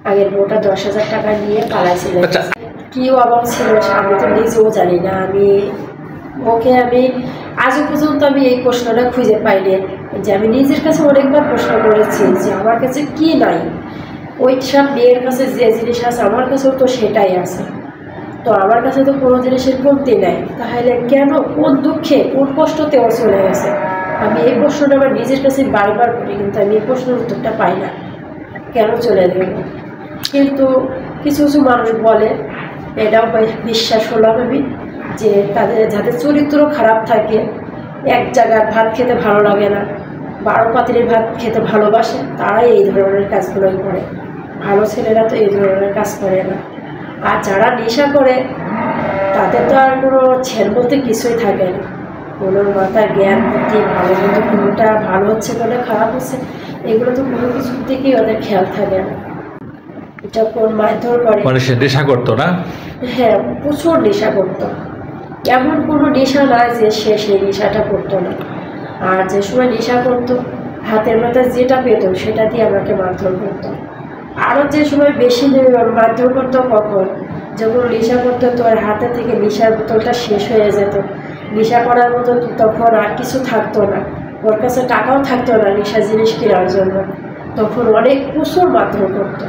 আগের বউটা 10,000 টাকা নিয়ে পালাইছিলেন। কি অভাব ছিল আমি তো নিজেও জানি না। আমি আজও পর্যন্ত আমি এই প্রশ্নটা খুঁজে পাইনি, যে আমি নিজের কাছে অনেকবার প্রশ্ন করেছি যে আমার কাছে কি নাই। ওই সব মেয়ের কাছে যে জিনিস আছে আমার কাছেও তো সেটাই আছে। তো আমার কাছে তো কোনো জিনিসের কমতি নাই, তাহলে কেন, কোন দুঃখে কোন কষ্টতে ও চলে গেছে? আমি এই প্রশ্নটা আমার নিজের কাছে বারবার করি, কিন্তু আমি এই প্রশ্নের উত্তরটা পাই না, কেন চলে গেল। কিন্তু কিছু কিছু মানুষ বলে, এটাও বিশ্বাস হলাম আমি, যে যাদের চরিত্র খারাপ থাকে, এক জায়গার ভাত খেতে ভালো লাগে না, 12 পাতিলের ভাত খেতে ভালোবাসে, তারাই এই ধরনের কাজগুলোই করে। ভালো ছেলেরা তো এই ধরনের কাজ করে না। আর যারা নেশা করে তাদের তো আর কোনো ছেলে বলতে কিছুই থাকে না, কোনো মাথার জ্ঞান বুদ্ধি ভালো মন্দ কোনোটা ভালো হচ্ছে কোনটা খারাপ হচ্ছে, এগুলো তো কোনো কিছুর দিকেই ওদের খেয়াল থাকে না। এটা কোন মারধর করে, মানে সে নেশা করতো না? হ্যাঁ, প্রচুর নেশা করতো। এমন কোনো নেশা নয় যে সে সেই নেশাটা করতো না। আর যে সময় নেশা করতো, হাতের মাথায় যেটা পেত সেটা দিয়ে আমাকে মারধর করতো। আরও যে সময় বেশি মারধর করতো, কখন যখন নেশা করতো তো আর হাতে থেকে নেশার বোতলটা শেষ হয়ে যেত, নেশা করার মতো তখন আর কিছু থাকতো না, ওর কাছে টাকাও থাকতো না নেশা জিনিস কেনার জন্য, তখন অনেক প্রচুর মারধর করতো।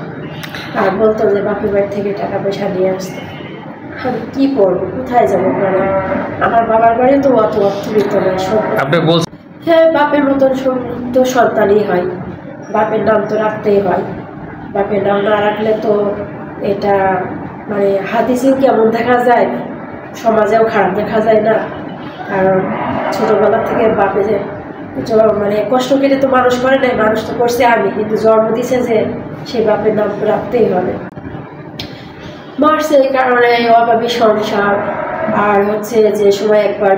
আর বলতো যে বাপের বাড়ি থেকে টাকা পয়সা নিয়ে আসতো। আমি কী করবো, কোথায় যাবো? মানে আমার বাবার বাড়ি তো অত অর্থবিত্ত নয়। আপনি বলছেন হ্যাঁ, বাপের মতন তো সন্তানই হয়, বাপের নাম তো রাখতেই হয়। বাপের নাম না রাখলে তো এটা মানে হাদিসেও কেমন দেখা যায়, সমাজেও খারাপ দেখা যায় না। কারণ ছোটোবেলা থেকে বাপে যে মানে কষ্ট কেটে তো মানুষ করে নাই, মানুষ তো করছে আমি, কিন্তু জন্ম দিছে যে সেই বাপের নাম তো রাখতেই হবে। মারছে এই কারণে অভাবী সংসার। আর হচ্ছে যে সময় একবার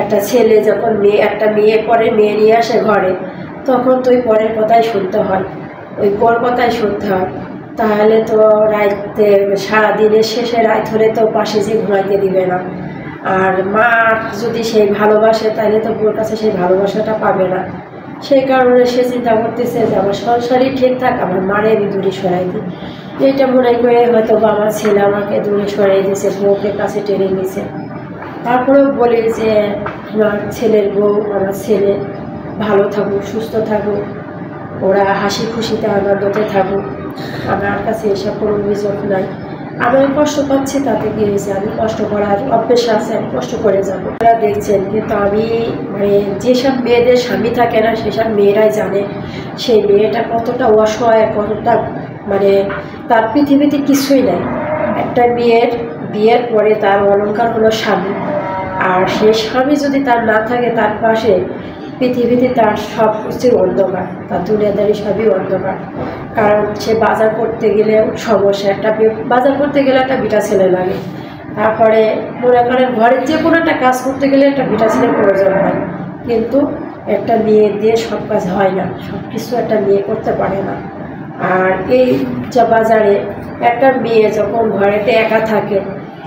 একটা ছেলে যখন একটা মেয়ে পরে মেয়ে নিয়ে আসে ঘরে, তখন তো ওই পরের কথাই শুনতে হয়, ওই পর কথাই শুনতে হয়। তাহলে তো রাইতে সারাদিনের শেষে রাত হলে তো পাশে যে ঘুমাইতে দিবে না। আর মা যদি সেই ভালোবাসে তাহলে তো বোর কাছে সেই ভালোবাসাটা পাবে না। সেই কারণে সে চিন্তা করতেছে যে আমার সংসারই ঠিক থাক, আমার মারে আমি দূরে সরাই দিই। এইটা মনে করে হয়তো বা আমার ছেলে আমাকে দূরে সরাই দিয়েছে, বউকে কাছে টেনে নিয়েছে। তারপরেও বলি যে আমার ছেলের বউ, আমার ছেলে ভালো থাকুক, সুস্থ থাকুক, ওরা হাসি খুশিতে আনন্দতে থাকুক, আমার কাছে এসব কোনো অভিযোগ নাই। আমি কষ্ট পাচ্ছি তাতে কি হয়েছে, আমি কষ্ট করার অভ্যেস আছে, আমি কষ্ট করে যাবো। আপনারা দেখছেন, কিন্তু আমি মানে যেসব মেয়েদের স্বামী থাকে না সেসব মেয়েরাই জানে সেই মেয়েটা কতটা অসহায়, কতটা মানে তার পৃথিবীতে কিছুই নাই। একটা বিয়ের পরে তার অলংকার হলো স্বামী, আর সেই স্বামী যদি তার না থাকে তার পাশে, পৃথিবীতে তার সব কিছুই অন্ধকার, তার দুনিয়াদারি সবই অন্ধকার। কারণ সে বাজার করতে গেলেও সমস্যা, বাজার করতে গেলে একটা বিটা ছেলে লাগে। তারপরে মনে করেন ঘরের যে কোনো একটা কাজ করতে গেলে একটা বিটা ছেলের প্রয়োজন হয়, কিন্তু একটা মেয়ে দিয়ে সব কাজ হয় না, সব কিছু একটা মেয়ে করতে পারে না। আর এই যা বাজারে একটা মেয়ে যখন ঘরেতে একা থাকে,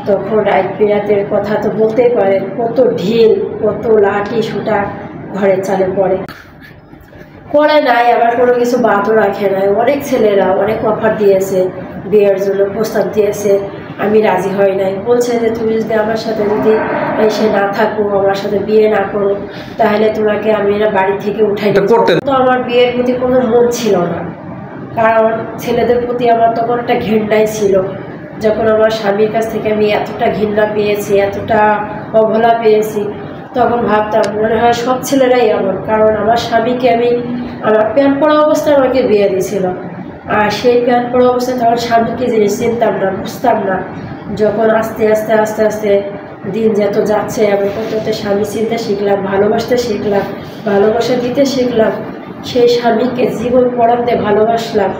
তখন রাত বিরাতের কথা তো বলতেই পারেন, কত ঢিল, কত লাঠি সুটা ঘরের চালে পড়ে নাই। আবার কোনো কিছু বাদও রাখে নাই। অনেক ছেলেরা অনেক অফার দিয়েছে, বিয়ের জন্য প্রস্তাব দিয়েছে, আমি রাজি হই নাই। বলছে যে তুমি যদি আমার সাথে যদি এসে না থাকো, আমার সাথে বিয়ে না করো, তাহলে তোমাকে আমি বাড়ি থেকে উঠাই দেব। তো আমার বিয়ের প্রতি কোনো মন ছিল না, কারণ ছেলেদের প্রতি আমার তখন একটা ঘৃণাই ছিল। যখন আমার স্বামীর কাছ থেকে আমি এতটা ঘৃণা পেয়েছি, এতটা অবহেলা পেয়েছি, তখন ভাবতাম মনে হয় সব ছেলেরাই এমন। কারণ আমার স্বামীকে আমার প্যান্ট পরা অবস্থায় আমাকে বিয়ে দিয়েছিল, আর সেই প্যান্ট পরা অবস্থায় তখন স্বামীকে জিনিস চিনতাম না, বুঝতাম না। যখন আস্তে আস্তে আস্তে আস্তে দিন যত যাচ্ছে, আমি করতে স্বামী চিনতে শিখলাম, ভালোবাসতে শিখলাম, ভালোবাসা দিতে শিখলাম, সেই স্বামীকে জীবন পড়াতে ভালোবাসলাম।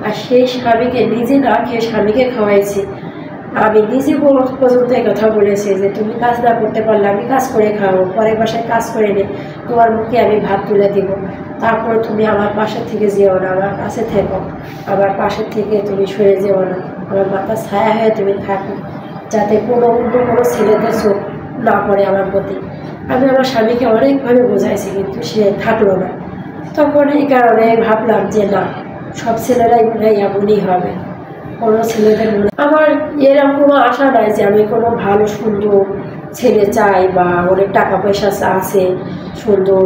আর সেই স্বামীকে নিজে না খেয়ে স্বামীকে খাওয়াইছি। আমি নিজে পর্যন্ত এই কথা বলেছি যে তুমি কাজ না করতে পারলে আমি কাজ করে খাওয়াবো, পরের বাসায় কাজ করে নে, তোমার মুখে আমি ভাত তুলে দিব, তারপর তুমি আমার পাশে থেকে যেও না, আমার কাছে থেকো, আমার পাশে থেকে তুমি সরে যেও না, আমার মাথার ছায়া হয়ে তুমি থাকো, যাতে কোনো ছেলেদের চোখ না পড়ে আমার প্রতি। আমি আমার স্বামীকে অনেকভাবে বোঝাইছি, কিন্তু সে থাকলো না। তখন এই কারণে ভাবলাম যে না, সব ছেলেরাই মনে হয় এমনই হবে, কোনো ছেলেদের মনে আমার এরকম কোনো আশা নাই যে আমি কোনো ভালো সুন্দর ছেলে চাই বা অনেক টাকা পয়সা আছে, সুন্দর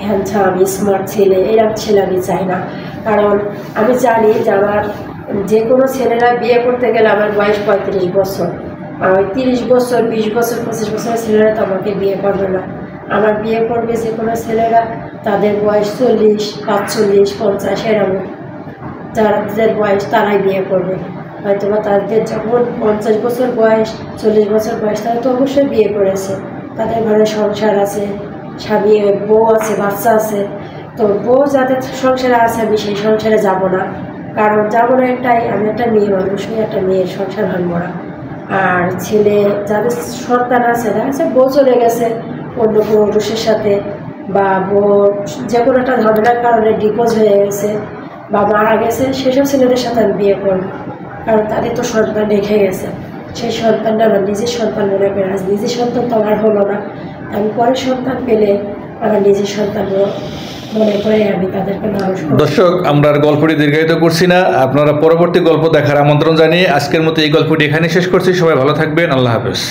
হ্যান্ডসাম স্মার্ট ছেলে, এরকম ছেলে আমি চাই না। কারণ আমি জানি যে আমার যে কোনো ছেলেরা বিয়ে করতে গেলে আমার বয়স 35 বছর, আর 30 বছর 20 বছর 25 বছরের ছেলেরা তো আমাকে বিয়ে করবে না। আমার বিয়ে করবে যে কোনো ছেলেরা তাদের বয়স 40, 45, 50 এরকম যাদের বয়স তারাই বিয়ে করবে। হয়তো বা তাদের যখন 50 বছর বয়স 40 বছর বয়স তারা তো অবশ্যই বিয়ে করেছে, তাদের ঘরে সংসার আছে, স্বামী বউ আছে, বাচ্চা আছে। তো বউ যাদের সংসারে আছে আমি সেই সংসারে যাব না, কারণ যাবো না একটাই, আমি একটা মেয়ে মানুষ, একটা মেয়ের সংসার ভাঙবো না। আর ছেলে যাদের সন্তান আছে, দেখা যাচ্ছে বউ চলে গেছে অন্য কোনো পুরুষের সাথে, বা বউ যে কোনো একটা ঝামেলার কারণে ডিভোর্স হয়ে গেছে বা মারা গেছে, সেসব ছেলেদের সাথে আমি বিয়ে করবো। কারণ তাদের তো সন্তান রেখে গেছে, সেই সন্তানটা আমার নিজের সন্তান মনে করে, আজ নিজের সন্তান তো আমার হলো না, আমি পরের সন্তান পেলে আমার নিজের সন্তান মনে করে আমি তাদেরকে মানুষ করব। দর্শক, আমরা আর গল্পটি দীর্ঘায়িত করছি না, আপনারা পরবর্তী গল্প দেখার আমন্ত্রণ জানিয়ে আজকের মতো এই গল্পটি এখানে শেষ করছি। সবাই ভালো থাকবেন, আল্লাহ হাফেজ।